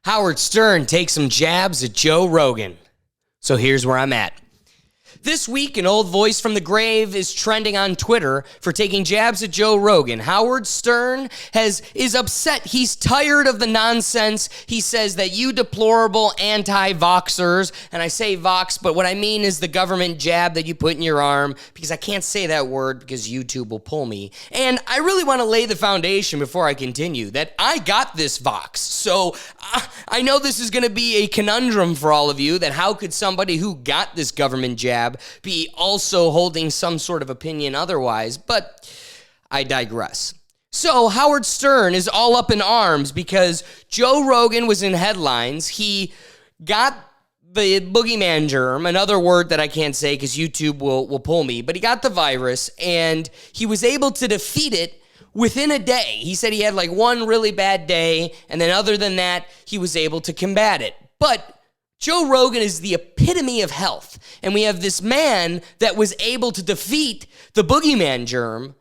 Howard Stern takes some jabs at Joe Rogan. So here's where I'm at. This week, an old voice from the grave is trending on Twitter for taking jabs at Joe Rogan. Howard Stern is upset. He's tired of the nonsense. He says that you deplorable anti-voxers, and I say vox, but what I mean is the government jab that you put in your arm, because I can't say that word because YouTube will pull me. And I really want to lay the foundation before I continue that I got this vox. So I know this is going to be a conundrum for all of you, that how could somebody who got this government jab be also holding some sort of opinion otherwise, but I digress. So Howard Stern is all up in arms because Joe Rogan was in headlines. He got the boogeyman germ, another word that I can't say because YouTube will pull me, but he got the virus and he was able to defeat it within a day. He said he had like one really bad day, and then other than that, he was able to combat it. But Joe Rogan is the epitome of health, and we have this man that was able to defeat the boogeyman germ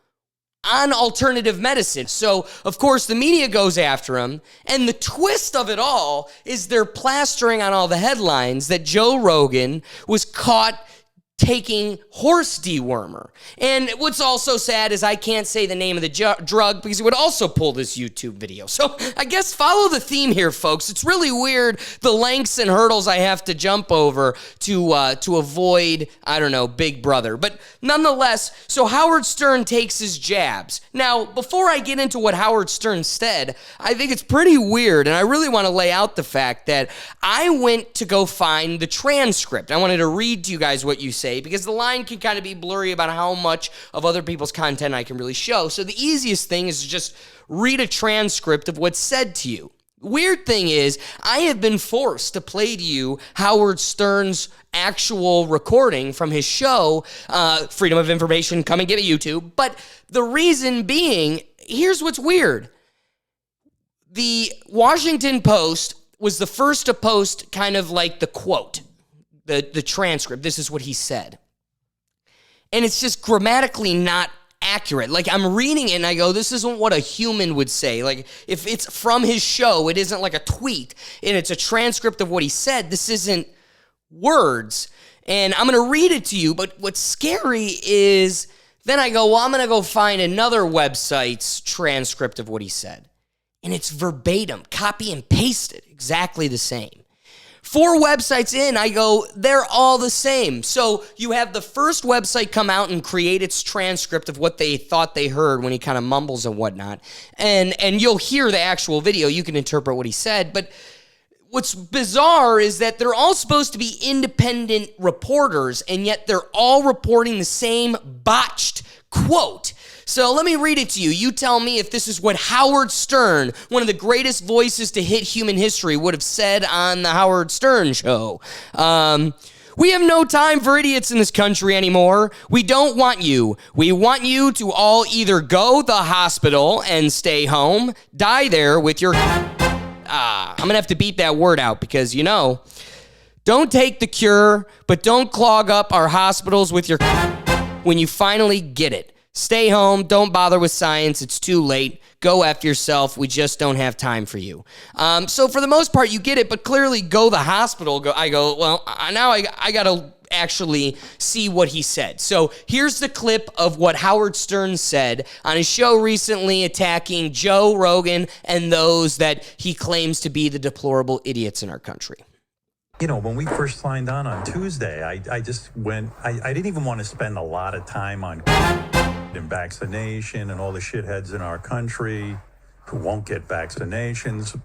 on alternative medicine. So, of course, the media goes after him, and the twist of it all is they're plastering on all the headlines that Joe Rogan was caught taking horse dewormer. And what's also sad is I can't say the name of the drug because it would also pull this YouTube video. So I guess follow the theme here, folks. It's really weird the lengths and hurdles I have to jump over to avoid, I don't know, Big Brother. But nonetheless, so Howard Stern takes his jabs. Now, before I get into what Howard Stern said, I think it's pretty weird, and I really want to lay out the fact that I went to go find the transcript. I wanted to read to you guys what you say, because the line can kind of be blurry about how much of other people's content I can really show. So the easiest thing is to just read a transcript of what's said to you. Weird thing is, I have been forced to play to you Howard Stern's actual recording from his show, Freedom of Information, come and get it, YouTube. But the reason being, here's what's weird. The Washington Post was the first to post kind of like the quote, the transcript. This is what he said. And it's just grammatically not accurate. Like, I'm reading it and I go, this isn't what a human would say. Like, if it's from his show, it isn't like a tweet and it's a transcript of what he said. This isn't words. And I'm going to read it to you. But what's scary is then I go, well, I'm going to go find another website's transcript of what he said. And it's verbatim, copy and pasted, exactly the same. 4 websites in, I go, they're all the same. So you have the first website come out and create its transcript of what they thought they heard when he kind of mumbles and whatnot. And you'll hear the actual video. You can interpret what he said. But what's bizarre is that they're all supposed to be independent reporters, and yet they're all reporting the same botched quote. So let me read it to you. You tell me if this is what Howard Stern, one of the greatest voices to hit human history, would have said on the Howard Stern show. We have no time for idiots in this country anymore. We don't want you. We want you to all either go to the hospital and stay home, die there with your... I'm going to have to beat that word out because, you know, don't take the cure, but don't clog up our hospitals with your... when you finally get it. Stay home. Don't bother with science. It's too late. Go after yourself. We just don't have time for you. So for the most part, you get it, but clearly go to the hospital. I go, well, now I got to actually see what he said. So here's the clip of what Howard Stern said on his show recently, attacking Joe Rogan and those that he claims to be the deplorable idiots in our country. You know, when we first signed on Tuesday, I just went, I didn't even want to spend a lot of time on and vaccination and all the shitheads in our country who won't get vaccinations.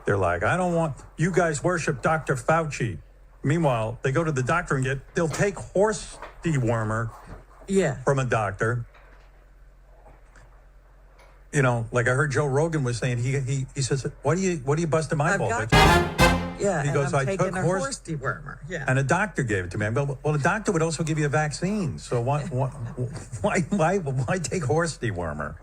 They're like, I don't want, you guys worship Dr. Fauci. Meanwhile, they go to the doctor and they'll take horse dewormer from a doctor. You know, like I heard Joe Rogan was saying, he says, what do you busting my balls? Yeah, he goes, I'm I took horse dewormer. Yeah, and a doctor gave it to me. I go, well, the doctor would also give you a vaccine. So why take horse dewormer?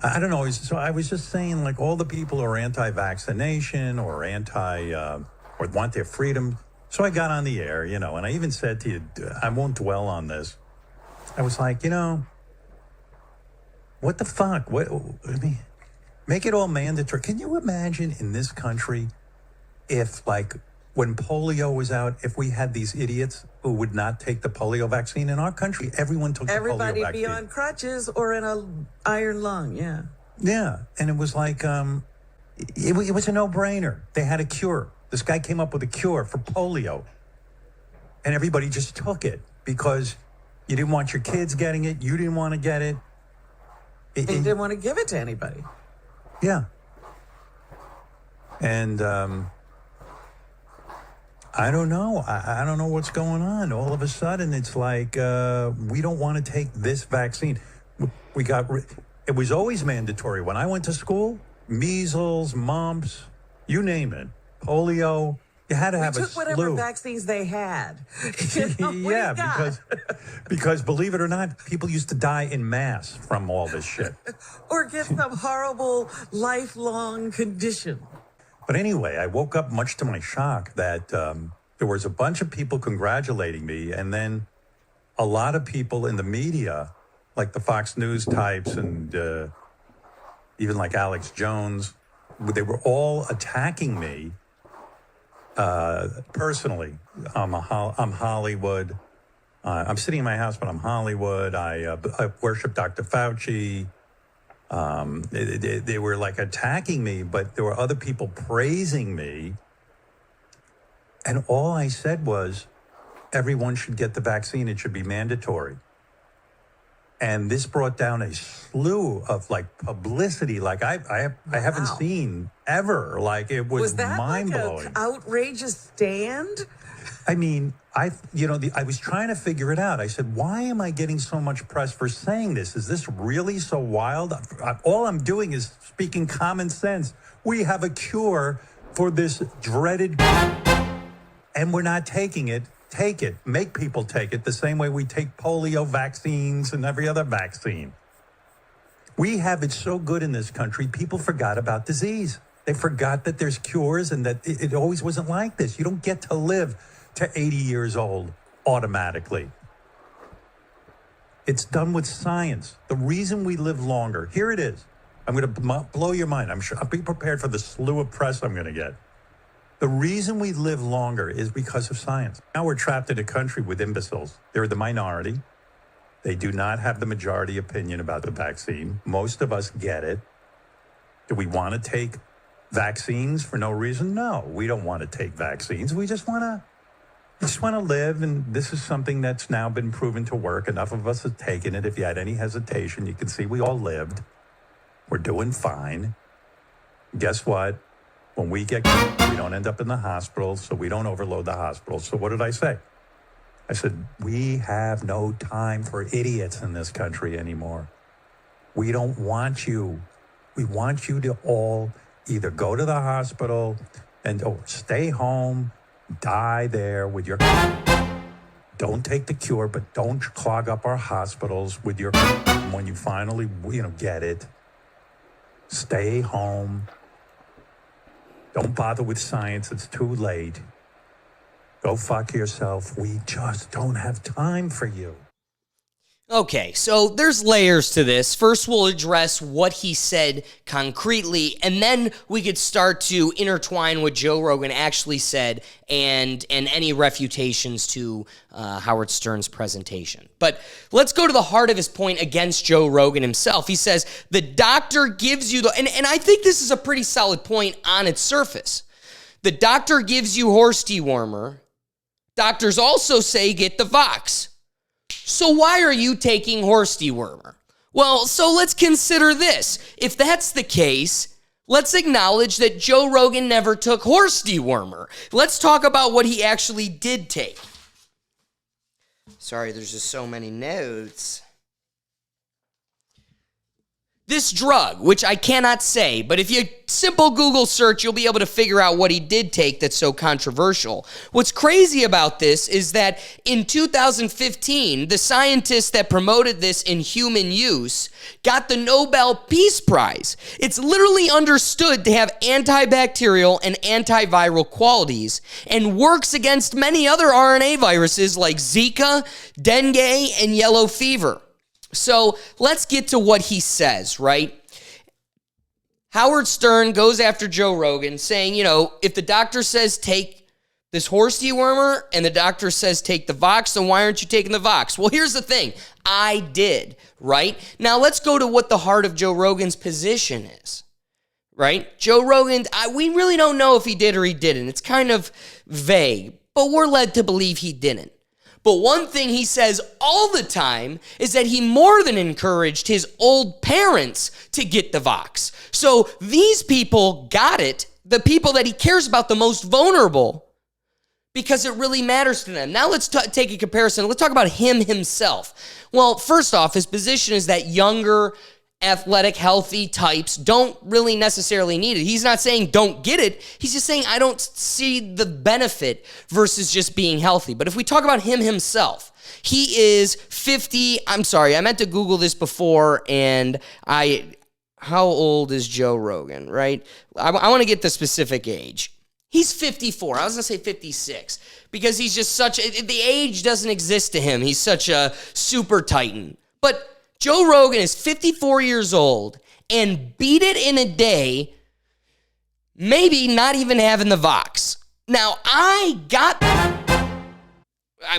I don't know. So I was just saying, like, all the people who are anti-vaccination or or want their freedom. So I got on the air, you know, and I even said to you, I won't dwell on this. I was like, you know, what the fuck? What? I mean, make it all mandatory. Can you imagine in this country if, like, when polio was out, if we had these idiots who would not take the polio vaccine in our country, everyone took the polio Everybody vaccine. be on crutches or in a iron lung. Yeah. Yeah, and it was like, it was a no-brainer. They had a cure. This guy came up with a cure for polio, and everybody just took it because you didn't want your kids getting it. You didn't want to get it. They didn't want to give it to anybody. Yeah. And I don't know. I don't know what's going on. All of a sudden, it's like we don't want to take this vaccine. It was always mandatory. When I went to school, measles, mumps, you name it, polio, you had to have We a took whatever slew. vaccines they had. You know, what do you Yeah, got? because believe it or not, people used to die in mass from all this shit. Or get some horrible lifelong condition. But anyway, I woke up much to my shock that there was a bunch of people congratulating me, and then a lot of people in the media, like the Fox News types and even like Alex Jones, they were all attacking me personally. I'm Hollywood. I'm sitting in my house, but I'm Hollywood. I worship Dr. Fauci. They were like attacking me, but there were other people praising me. And all I said was, everyone should get the vaccine. It should be mandatory. And this brought down a slew of like publicity, like I haven't seen ever. Like it was that mind like blowing. an outrageous stand? I mean, I was trying to figure it out. I said, why am I getting so much press for saying this? Is this really so wild? All I'm doing is speaking common sense. We have a cure for this dreaded, and we're not taking it. Take it. Make people take it the same way we take polio vaccines and every other vaccine. We have it so good in this country, people forgot about disease. They forgot that there's cures and that it always wasn't like this. You don't get to live to 80 years old automatically. It's done with science. The reason we live longer, here it is. I'm going to blow your mind. I'm sure. I'll be prepared for the slew of press I'm going to get. The reason we live longer is because of science. Now we're trapped in a country with imbeciles. They're the minority. They do not have the majority opinion about the vaccine. Most of us get it. Do we want to take vaccines for no reason? No, we don't want to take vaccines. We just want to live, and this is something that's now been proven to work. Enough of us have taken it. If you had any hesitation, you can see we all lived. We're doing fine. Guess what? When we get, we don't end up in the hospital, so we don't overload the hospital. So what did I say? I said, we have no time for idiots in this country anymore. We don't want you. We want you to all either go to the hospital or stay home, die there with your... Don't take the cure, but don't clog up our hospitals with your... When you finally, get it, stay home. Don't bother with science. It's too late. Go fuck yourself. We just don't have time for you. Okay, so there's layers to this. First, we'll address what he said concretely, and then we could start to intertwine what Joe Rogan actually said and any refutations to Howard Stern's presentation. But let's go to the heart of his point against Joe Rogan himself. He says, the doctor gives you and I think this is a pretty solid point on its surface. The doctor gives you horse dewormer. Doctors also say get the Vox. So why are you taking horse dewormer? Well, so let's consider this. If that's the case, let's acknowledge that Joe Rogan never took horse dewormer. Let's talk about what he actually did take. Sorry, there's just so many notes. This drug, which I cannot say, but if you simple Google search, you'll be able to figure out what he did take that's so controversial. What's crazy about this is that in 2015, the scientists that promoted this in human use got the Nobel Peace Prize. It's literally understood to have antibacterial and antiviral qualities and works against many other RNA viruses like Zika, dengue, and yellow fever. So let's get to what he says, right? Howard Stern goes after Joe Rogan saying, if the doctor says take this horse dewormer and the doctor says take the Vox, then why aren't you taking the Vox? Well, here's the thing. I did, right? Now let's go to what the heart of Joe Rogan's position is, right? Joe Rogan, we really don't know if he did or he didn't. It's kind of vague, but we're led to believe he didn't. But one thing he says all the time is that he more than encouraged his old parents to get the Vox. So these people got it, the people that he cares about the most vulnerable, because it really matters to them. Now let's take a comparison. Let's talk about him himself. Well, first off, his position is that younger, athletic, healthy types don't really necessarily need it. He's not saying don't get it. He's just saying I don't see the benefit versus just being healthy. But if we talk about him himself, he is 50. I'm sorry, I meant to Google this before, and how old is Joe Rogan, right? I want to get the specific age. He's 54. I was going to say 56 because he's just the age doesn't exist to him. He's such a super titan. But Joe Rogan is 54 years old and beat it in a day, maybe not even having the Vox. Now, I'm going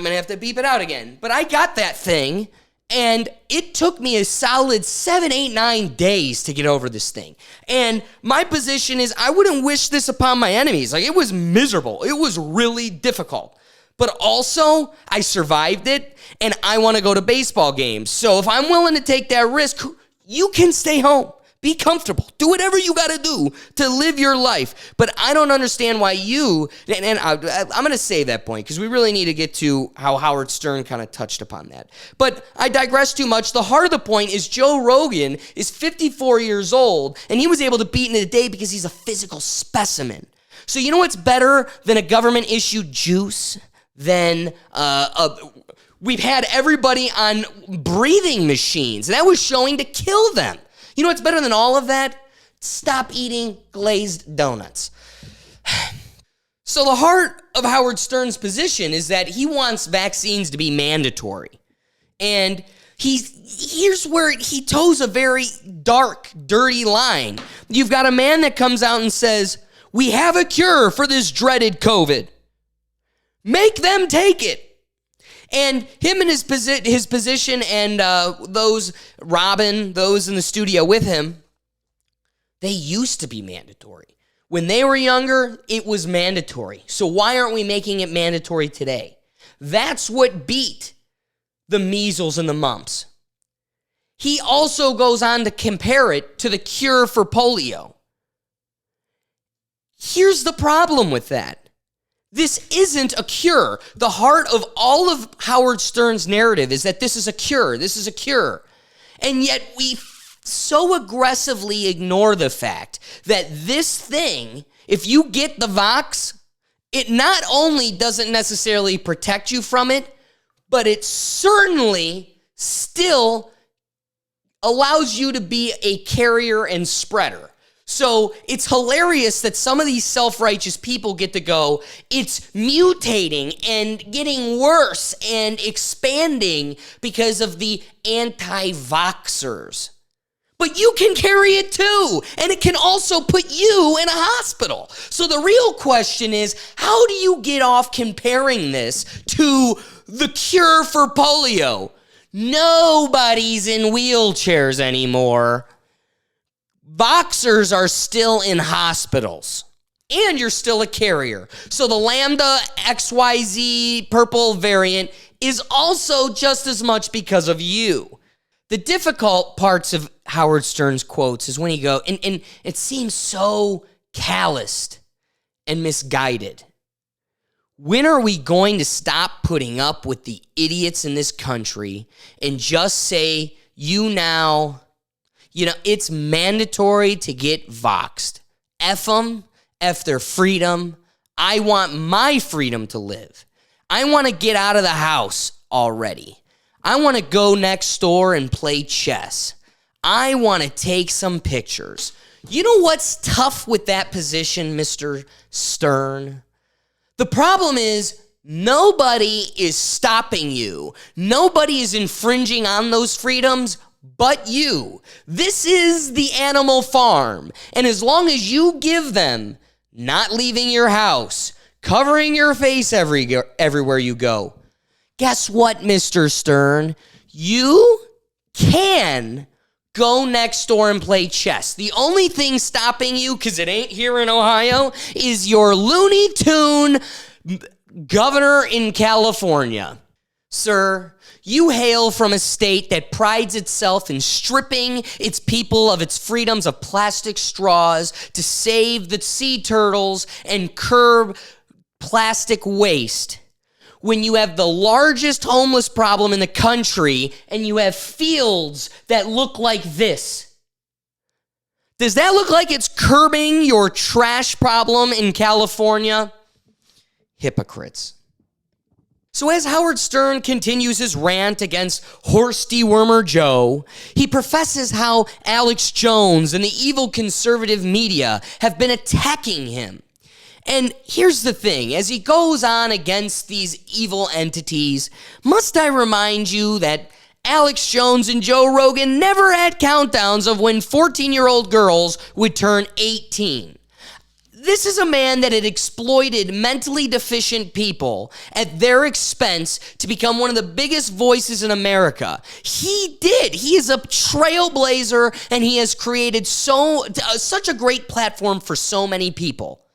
to have to beep it out again, but I got that thing, and it took me a solid 7, 8, 9 days to get over this thing. And my position is I wouldn't wish this upon my enemies. Like, it was miserable. It was really difficult. But also, I survived it, and I want to go to baseball games. So if I'm willing to take that risk, you can stay home. Be comfortable. Do whatever you got to do to live your life. But I don't understand why and I'm going to save that point because we really need to get to how Howard Stern kind of touched upon that. But I digress too much. The heart of the point is Joe Rogan is 54 years old, and he was able to beat in a day because he's a physical specimen. So you know what's better than a government-issued juice? Then we've had everybody on breathing machines, and that was showing to kill them. You know what's better than all of that? Stop eating glazed donuts. So the heart of Howard Stern's position is that he wants vaccines to be mandatory. And here's where he toes a very dark, dirty line. You've got a man that comes out and says, we have a cure for this dreaded COVID. Make them take it. And him and his position and those in the studio with him, they used to be mandatory. When they were younger, it was mandatory. So why aren't we making it mandatory today? That's what beat the measles and the mumps. He also goes on to compare it to the cure for polio. Here's the problem with that. This isn't a cure. The heart of all of Howard Stern's narrative is that this is a cure. This is a cure. And yet we so aggressively ignore the fact that this thing, if you get the Vox, it not only doesn't necessarily protect you from it, but it certainly still allows you to be a carrier and spreader. So it's hilarious that some of these self-righteous people get to go, it's mutating and getting worse and expanding because of the anti-vaxxers. But you can carry it too, and it can also put you in a hospital. So the real question is, how do you get off comparing this to the cure for polio? Nobody's in wheelchairs anymore. Voxers are still in hospitals, and you're still a carrier. So the Lambda XYZ purple variant is also just as much because of you. The difficult parts of Howard Stern's quotes is when he goes, and it seems so calloused and misguided. When are we going to stop putting up with the idiots in this country and just say, it's mandatory to get voxed. F them, F their freedom. I want my freedom to live. I want to get out of the house already. I want to go next door and play chess. I want to take some pictures. You know what's tough with that position, Mr. Stern? The problem is nobody is stopping you. Nobody is infringing on those freedoms but you. This is the animal farm. And as long as you give them not leaving your house, covering your face everywhere you go, guess what, Mr. Stern? You can go next door and play chess. The only thing stopping you, because it ain't here in Ohio, is your Looney Tune governor in California. Sir, you hail from a state that prides itself in stripping its people of its freedoms of plastic straws to save the sea turtles and curb plastic waste. When you have the largest homeless problem in the country and you have fields that look like this. Does that look like it's curbing your trash problem in California? Hypocrites. So as Howard Stern continues his rant against horse dewormer Joe, he professes how Alex Jones and the evil conservative media have been attacking him. And here's the thing, as he goes on against these evil entities, must I remind you that Alex Jones and Joe Rogan never had countdowns of when 14-year-old girls would turn 18. This is a man that had exploited mentally deficient people at their expense to become one of the biggest voices in America. He did. He is a trailblazer, and he has created such a great platform for so many people.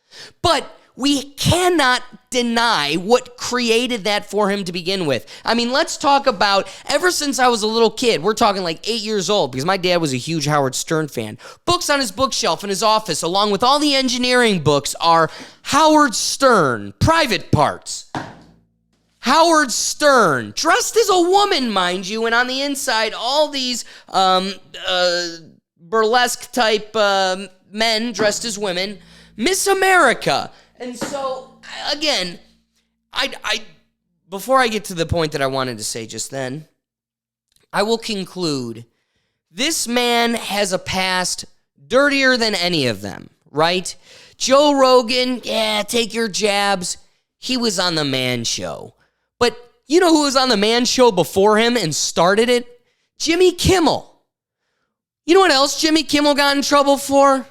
But we cannot deny what created that for him to begin with. I mean, let's talk about, ever since I was a little kid, we're talking like 8 years old, because my dad was a huge Howard Stern fan. Books on his bookshelf in his office, along with all the engineering books, are Howard Stern, Private Parts. Howard Stern, dressed as a woman, mind you, and on the inside, all these burlesque type men dressed as women. Miss America. And so, again, I before I get to the point that I wanted to say just then, I will conclude this man has a past dirtier than any of them, right? Joe Rogan, yeah, take your jabs. He was on the Man Show. But you know who was on the Man Show before him and started it? Jimmy Kimmel. You know what else Jimmy Kimmel got in trouble for?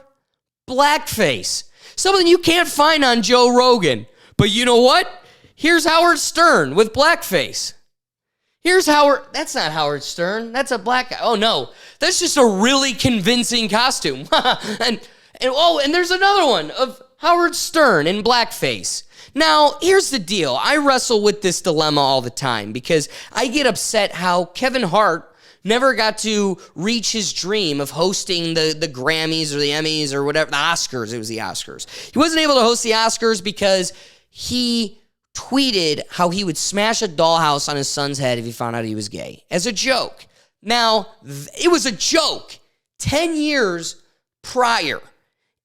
Blackface. Something you can't find on Joe Rogan. But you know what? Here's Howard Stern with blackface. Here's Howard. That's not Howard Stern. That's a black guy. Oh, no. That's just a really convincing costume. and there's another one of Howard Stern in blackface. Now, here's the deal. I wrestle with this dilemma all the time because I get upset how Kevin Hart never got to reach his dream of hosting the Grammys or the Emmys or whatever, the Oscars. It was the Oscars. He wasn't able to host the Oscars because he tweeted how he would smash a dollhouse on his son's head if he found out he was gay, as a joke. Now, it was a joke 10 years prior,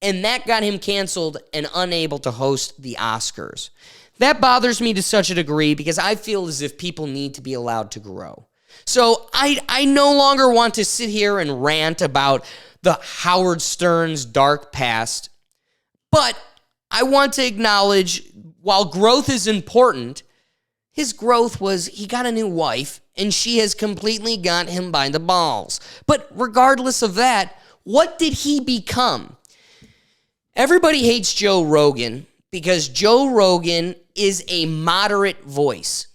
and that got him canceled and unable to host the Oscars. That bothers me to such a degree because I feel as if people need to be allowed to grow. So I no longer want to sit here and rant about the Howard Stern's dark past, but I want to acknowledge, while growth is important, his growth was he got a new wife, and she has completely got him by the balls. But regardless of that, what did he become? Everybody hates Joe Rogan because Joe Rogan is a moderate voice.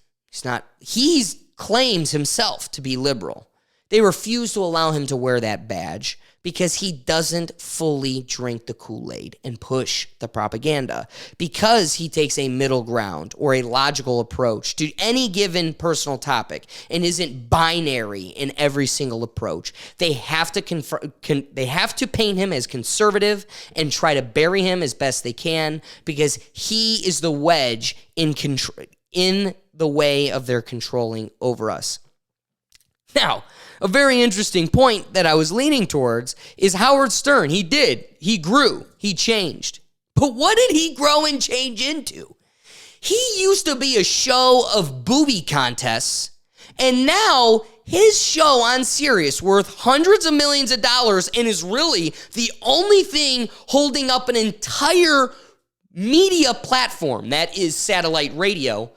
He claims himself to be liberal. They refuse to allow him to wear that badge because he doesn't fully drink the Kool-Aid and push the propaganda, because he takes a middle ground or a logical approach to any given personal topic and isn't binary in every single approach. They have to they have to paint him as conservative and try to bury him as best they can because he is the wedge in the way of their controlling over us. Now, a very interesting point that I was leaning towards is Howard Stern. He grew, he changed. But what did he grow and change into? He used to be a show of booby contests, and now his show on Sirius, worth hundreds of millions of dollars and is really the only thing holding up an entire media platform that is satellite radio.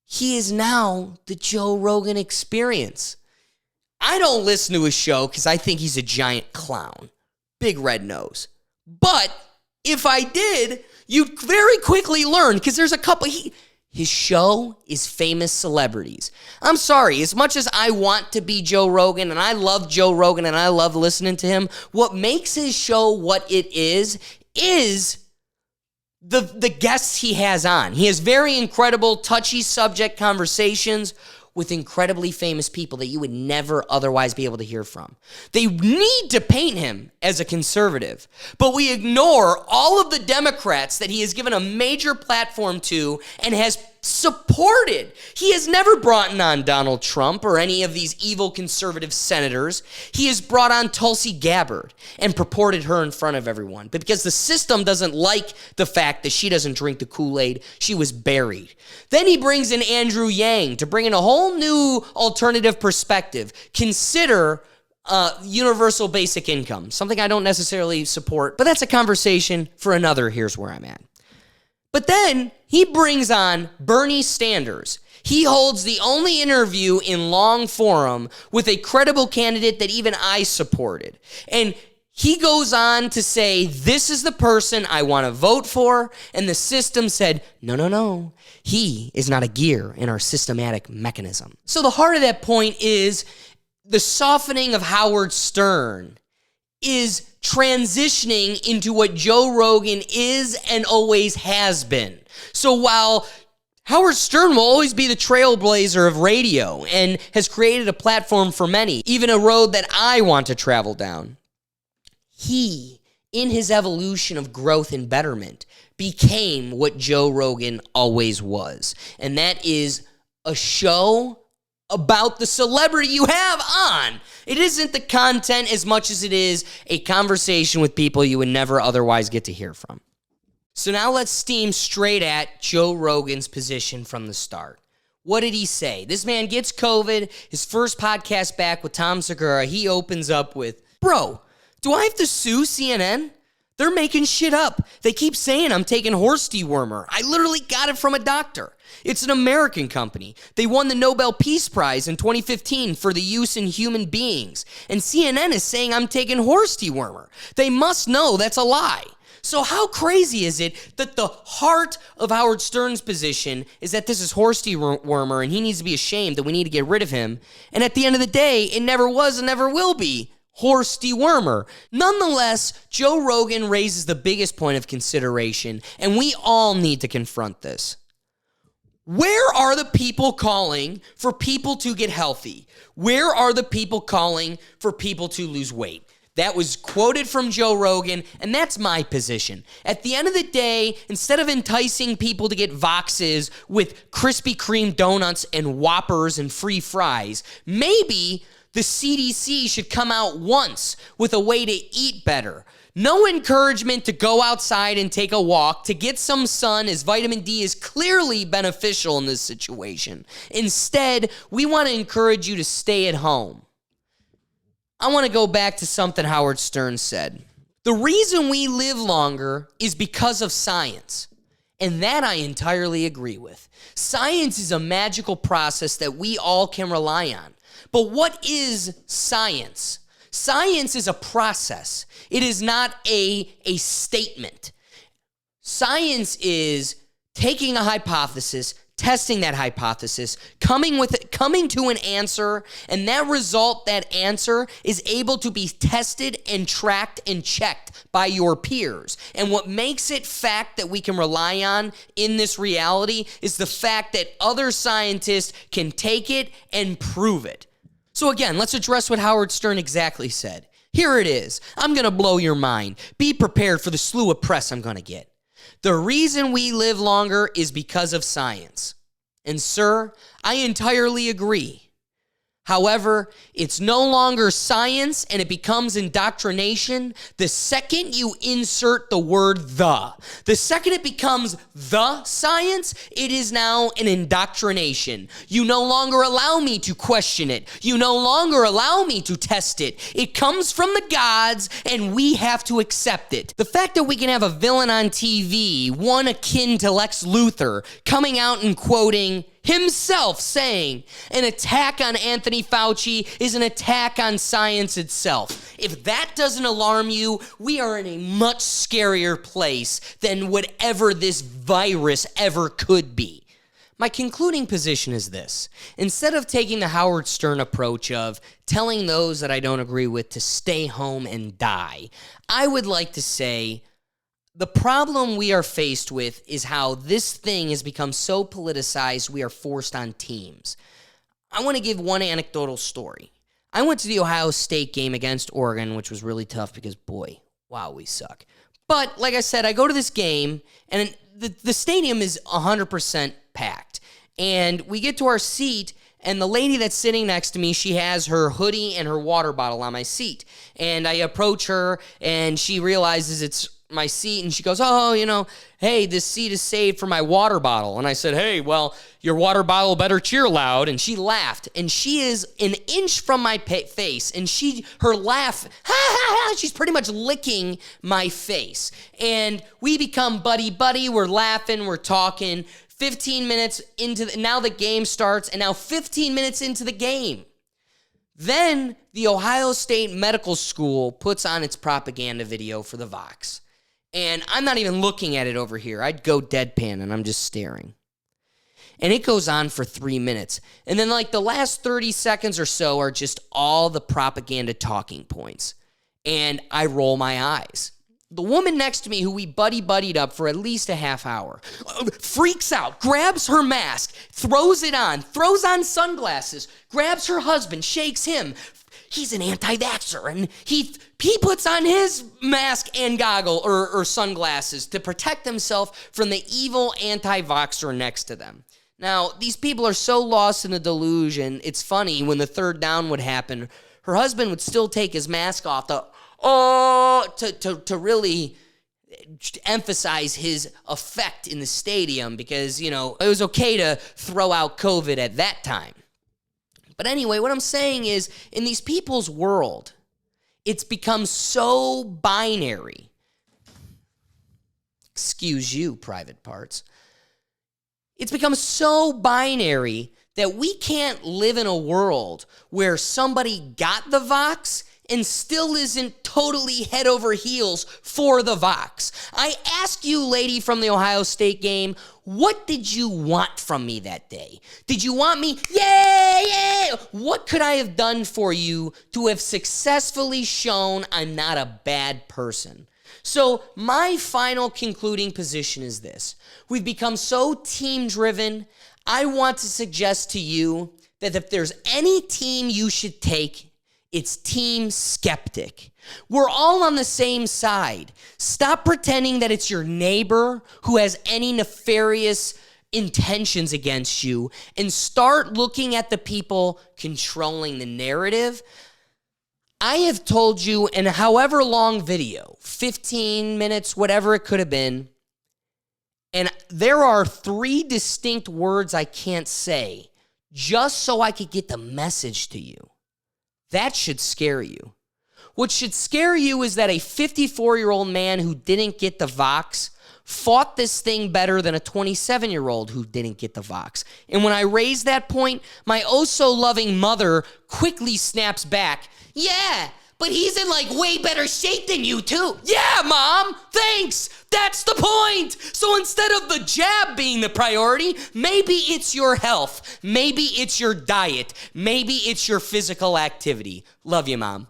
He is now the Joe Rogan Experience. I don't listen to his show because I think he's a giant clown. Big red nose. But if I did, you'd very quickly learn, because there's a couple. His show is famous celebrities. I'm sorry, as much as I want to be Joe Rogan, and I love Joe Rogan, and I love listening to him, what makes his show what it is the guests he has on. He has very incredible, touchy subject conversations with incredibly famous people that you would never otherwise be able to hear from. They need to paint him as a conservative, but we ignore all of the Democrats that he has given a major platform to and has supported. He has never brought on Donald Trump or any of these evil conservative senators. He has brought on Tulsi Gabbard and purported her in front of everyone. But because the system doesn't like the fact that she doesn't drink the Kool-Aid, she was buried. Then he brings in Andrew Yang to bring in a whole new alternative perspective. Consider universal basic income, something I don't necessarily support, but that's a conversation for another Here's Where I'm At. But then he brings on Bernie Sanders. He holds the only interview in long form with a credible candidate that even I supported. And he goes on to say, this is the person I want to vote for. And the system said, no. He is not a gear in our systematic mechanism. So the heart of that point is the softening of Howard Stern is transitioning into what Joe Rogan is and always has been. So while Howard Stern will always be the trailblazer of radio and has created a platform for many, even a road that I want to travel down, he, in his evolution of growth and betterment, became what Joe Rogan always was. And that is a show about the celebrity you have on. It isn't the content as much as it is a conversation with people you would never otherwise get to hear from. So now let's steam straight at Joe Rogan's position from the start. What did he say? This man gets COVID. His first podcast back with Tom Segura, he opens up with, bro, do I have to sue CNN? They're making shit up. They keep saying I'm taking horse dewormer. I literally got it from a doctor. It's an American company. They won the Nobel Peace Prize in 2015 for the use in human beings. And CNN is saying I'm taking horse dewormer. They must know that's a lie. So how crazy is it that the heart of Howard Stern's position is that this is horse dewormer and he needs to be ashamed that we need to get rid of him? And at the end of the day, it never was and never will be horse dewormer. Nonetheless, Joe Rogan raises the biggest point of consideration, and we all need to confront this. Where are the people calling for people to get healthy? Where are the people calling for people to lose weight? That was quoted from Joe Rogan, and that's my position. At the end of the day, instead of enticing people to get Voxes with Krispy Kreme donuts and Whoppers and free fries, maybe the CDC should come out once with a way to eat better. No encouragement to go outside and take a walk, to get some sun, as vitamin D is clearly beneficial in this situation. Instead, we want to encourage you to stay at home. I want to go back to something Howard Stern said. The reason we live longer is because of science. And that I entirely agree with. Science is a magical process that we all can rely on. But what is science? Science is a process. It is not a statement. Science is taking a hypothesis, testing that hypothesis, coming to an answer, and that result, that answer, is able to be tested and tracked and checked by your peers. And what makes it fact that we can rely on in this reality is the fact that other scientists can take it and prove it. So again, let's address what Howard Stern exactly said. Here it is. I'm going to blow your mind. Be prepared for the slew of press I'm going to get. The reason we live longer is because of science. And sir, I entirely agree. However, it's no longer science and it becomes indoctrination the second you insert the word the. The second it becomes the science, it is now an indoctrination. You no longer allow me to question it. You no longer allow me to test it. It comes from the gods and we have to accept it. The fact that we can have a villain on TV, one akin to Lex Luthor, coming out and quoting himself saying an attack on Anthony Fauci is an attack on science itself. If that doesn't alarm you, we are in a much scarier place than whatever this virus ever could be. My concluding position is this. Instead of taking the Howard Stern approach of telling those that I don't agree with to stay home and die, I would like to say the problem we are faced with is how this thing has become so politicized we are forced on teams. I want to give one anecdotal story. I went to the Ohio State game against Oregon, which was really tough because, boy, wow, we suck. But like I said, I go to this game, and the stadium is 100% packed. And we get to our seat, and the lady that's sitting next to me, she has her hoodie and her water bottle on my seat. And I approach her, and she realizes it's my seat, and she goes, oh, hey, this seat is saved for my water bottle. And I said, hey, well, your water bottle better cheer loud. And she laughed, and she is an inch from my face, and her laugh, she's pretty much licking my face. And we become buddy-buddy, we're laughing, we're talking. 15 minutes into now the game starts, and now 15 minutes into the game. Then the Ohio State Medical School puts on its propaganda video for the Vox. And I'm not even looking at it over here. I'd go deadpan, and I'm just staring. And it goes on for 3 minutes. And then like the last 30 seconds or so are just all the propaganda talking points. And I roll my eyes. The woman next to me, who we buddied up for at least a half hour, freaks out, grabs her mask, throws it on, throws on sunglasses, grabs her husband, shakes him. He's an anti-vaxxer, and he puts on his mask and goggle or sunglasses to protect himself from the evil anti-vaxxer next to them. Now, these people are so lost in a delusion, it's funny, when the third down would happen, her husband would still take his mask off to really emphasize his effect in the stadium because, it was okay to throw out COVID at that time. But anyway, what I'm saying is, in these people's world, it's become so binary. Excuse you, private parts. It's become so binary that we can't live in a world where somebody got the Vox and still isn't totally head over heels for the Vox. I ask you, lady from the Ohio State game, what did you want from me that day? Did you want me, yeah? What could I have done for you to have successfully shown I'm not a bad person? So my final concluding position is this. We've become so team-driven. I want to suggest to you that if there's any team you should take, it's Team Skeptic. We're all on the same side. Stop pretending that it's your neighbor who has any nefarious intentions against you and start looking at the people controlling the narrative. I have told you in a however long video, 15 minutes, whatever it could have been, and there are 3 distinct words I can't say just so I could get the message to you. That should scare you. What should scare you is that a 54-year-old man who didn't get the Vox fought this thing better than a 27-year-old who didn't get the Vox. And when I raise that point, my oh-so-loving mother quickly snaps back, yeah, but he's in like way better shape than you too. Yeah, Mom, thanks. That's the point. So instead of the jab being the priority, maybe it's your health. Maybe it's your diet. Maybe it's your physical activity. Love you, Mom.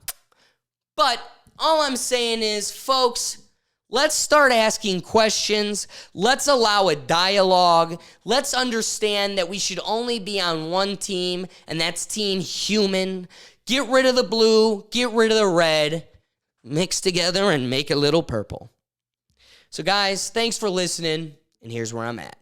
But all I'm saying is, folks, let's start asking questions. Let's allow a dialogue. Let's understand that we should only be on one team, and that's Team Human. Get rid of the blue, get rid of the red, mix together and make a little purple. So guys, thanks for listening, and here's where I'm at.